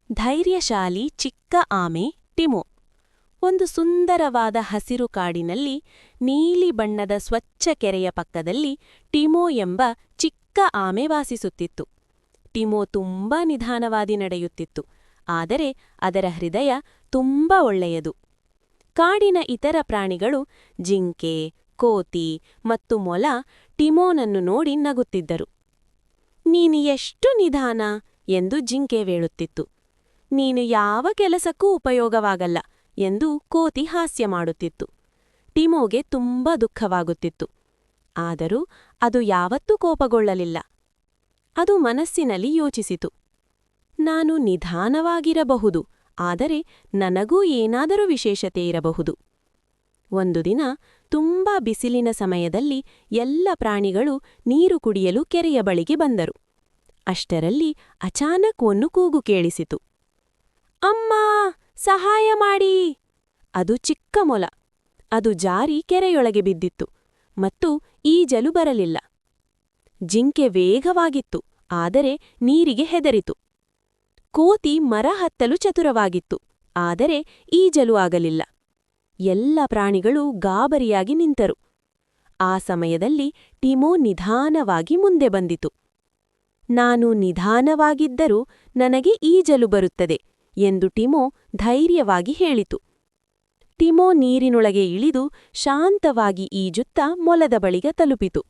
ಧೈರ್ಯಶಾಲಿ ಚಿಕ್ಕ ಆಮೆ ಟಿಮೋ. ಒಂದು ಸುಂದರವಾದ ಹಸಿರು ಕಾಡಿನಲ್ಲಿ ನೀಲಿ ಬಣ್ಣದ ಸ್ವಚ್ಛ ಕೆರೆಯ ಪಕ್ಕದಲ್ಲಿ ಟಿಮೋ ಎಂಬ ಚಿಕ್ಕ ಆಮೆ ವಾಸಿಸುತ್ತಿತ್ತು. ಟಿಮೋ ತುಂಬಾ ನಿಧಾನವಾಗಿ ನಡೆಯುತ್ತಿತ್ತು, ಆದರೆ ಅದರ ಹೃದಯ ತುಂಬಾ ಒಳ್ಳೆಯದು. ಕಾಡಿನ ಇತರ ಪ್ರಾಣಿಗಳು ಜಿಂಕೆ, ಕೋತಿ ಮತ್ತು ಮೊಲ ಟಿಮೋನನ್ನು ನೋಡಿ ನಗುತ್ತಿದ್ದರು. ನೀನು ಎಷ್ಟು ನಿಧಾನ ಎಂದು ಜಿಂಕೆ ಹೇಳುತ್ತಿತ್ತು. ನೀನು ಯಾವ ಕೆಲಸಕ್ಕೂ ಉಪಯೋಗವಾಗಲ್ಲ ಎಂದು ಕೋತಿ ಹಾಸ್ಯ ಮಾಡುತ್ತಿತ್ತು. ಟಿಮೋಗೆ ತುಂಬಾ ದುಃಖವಾಗುತ್ತಿತ್ತು. ಆದರೂ ಅದು ಯಾವತ್ತೂ ಕೋಪಗೊಳ್ಳಲಿಲ್ಲ. ಅದು ಮನಸ್ಸಿನಲ್ಲಿ ಯೋಚಿಸಿತು, ನಾನು ನಿಧಾನವಾಗಿರಬಹುದು, ಆದರೆ ನನಗೂ ಏನಾದರೂ ವಿಶೇಷತೆ ಇರಬಹುದು. ಒಂದು ದಿನ ತುಂಬಾ ಬಿಸಿಲಿನ ಸಮಯದಲ್ಲಿ ಎಲ್ಲ ಪ್ರಾಣಿಗಳು ನೀರು ಕುಡಿಯಲು ಕೆರೆಯ ಬಳಿಗೆ ಬಂದರು. ಅಷ್ಟರಲ್ಲಿ ಅಚಾನಕ್ ಒಂದು ಕೂಗು ಕೇಳಿಸಿತು. ಅಮ್ಮಾ, ಸಹಾಯ ಮಾಡಿ! ಅದು ಚಿಕ್ಕ ಮೊಲ. ಅದು ಜಾರಿ ಕೆರೆಯೊಳಗೆ ಬಿದ್ದಿತ್ತು ಮತ್ತು ಈಜಲು ಬರಲಿಲ್ಲ. ಜಿಂಕೆ ವೇಗವಾಗಿತ್ತು, ಆದರೆ ನೀರಿಗೆ ಹೆದರಿತು. ಕೋತಿ ಮರ ಹತ್ತಲು ಚತುರವಾಗಿತ್ತು, ಆದರೆ ಈಜಲು ಆಗಲಿಲ್ಲ. ಎಲ್ಲ ಪ್ರಾಣಿಗಳು ಗಾಬರಿಯಾಗಿ ನಿಂತರು. ಆ ಸಮಯದಲ್ಲಿ ಟಿಮೋ ನಿಧಾನವಾಗಿ ಮುಂದೆ ಬಂದಿತು. ನಾನು ನಿಧಾನವಾಗಿದ್ದರೂ ನನಗೆ ಈಜಲು ಬರುತ್ತದೆ ಎಂದು ಟಿಮೋ ಧೈರ್ಯವಾಗಿ ಹೇಳಿತು. ಟಿಮೋ ನೀರಿನೊಳಗೆ ಇಳಿದು ಶಾಂತವಾಗಿ ಈಜುತ್ತಾ ಮೊಲದ ಬಳಿಗೆ ತಲುಪಿತು.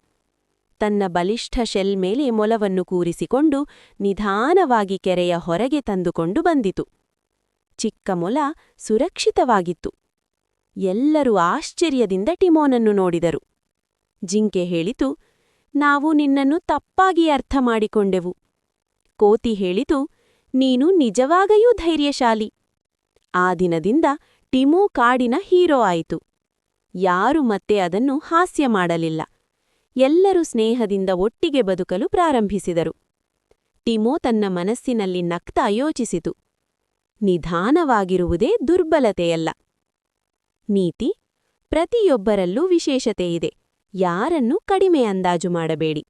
ತನ್ನ ಬಲಿಷ್ಠ ಶೆಲ್ ಮೇಲೆ ಮೊಲವನ್ನು ಕೂರಿಸಿಕೊಂಡು ನಿಧಾನವಾಗಿ ಕೆರೆಯ ಹೊರಗೆ ತಂದುಕೊಂಡು ಬಂದಿತು. ಚಿಕ್ಕ ಮೊಲ ಸುರಕ್ಷಿತವಾಗಿತ್ತು. ಎಲ್ಲರೂ ಆಶ್ಚರ್ಯದಿಂದ ಟಿಮೋನನ್ನು ನೋಡಿದರು. ಜಿಂಕೆ ಹೇಳಿತು, ನಾವು ನಿನ್ನನ್ನು ತಪ್ಪಾಗಿ ಅರ್ಥ ಮಾಡಿಕೊಂಡೆವು. ಕೋತಿ ಹೇಳಿತು, ನೀನು ನಿಜವಾಗಿಯೂ ಧೈರ್ಯಶಾಲಿ. ಆ ದಿನದಿಂದ ಟಿಮೋ ಕಾಡಿನ ಹೀರೋ ಆಯಿತು. ಯಾರು ಮತ್ತೆ ಅದನ್ನು ಹಾಸ್ಯ ಮಾಡಲಿಲ್ಲ. ಎಲ್ಲರೂ ಸ್ನೇಹದಿಂದ ಒಟ್ಟಿಗೆ ಬದುಕಲು ಪ್ರಾರಂಭಿಸಿದರು. ಟಿಮೋ ತನ್ನ ಮನಸ್ಸಿನಲ್ಲಿ ನಗ್ತಾ ಯೋಚಿಸಿತು, ನಿಧಾನವಾಗಿರುವುದೇ ದುರ್ಬಲತೆಯಲ್ಲ. ನೀತಿ: ಪ್ರತಿಯೊಬ್ಬರಲ್ಲೂ ವಿಶೇಷತೆಯಿದೆ, ಯಾರನ್ನೂ ಕಡಿಮೆ ಅಂದಾಜು ಮಾಡಬೇಡಿ.